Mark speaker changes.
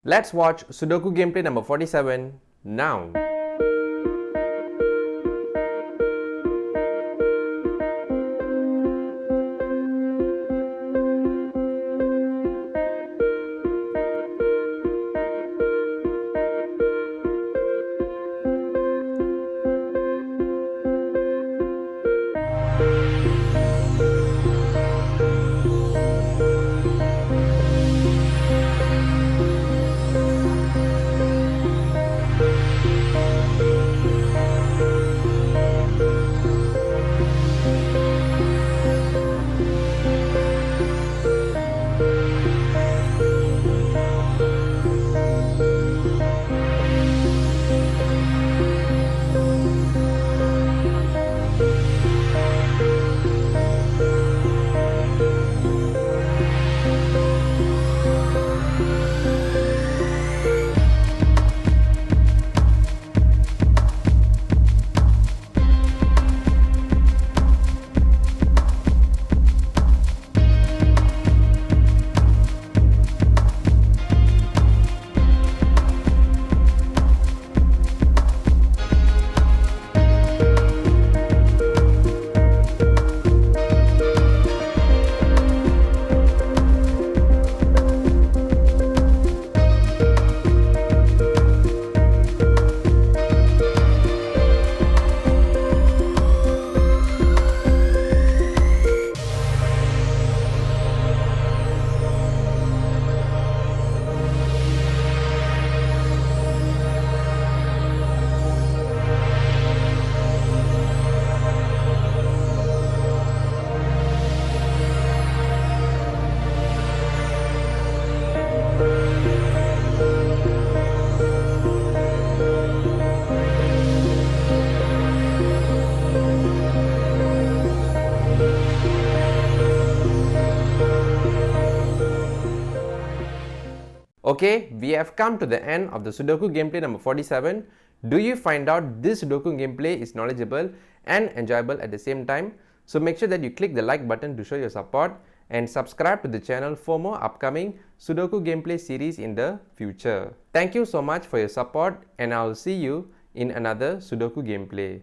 Speaker 1: Let's watch Sudoku gameplay number 47 now. Okay, we have come to the end of the Sudoku gameplay number 47. Do you find out this Sudoku gameplay is knowledgeable and enjoyable at the same time? So make sure that you click the like button to show your support and subscribe to the channel for more upcoming Sudoku gameplay series in the future. Thank you so much for your support and I will see you in another Sudoku gameplay.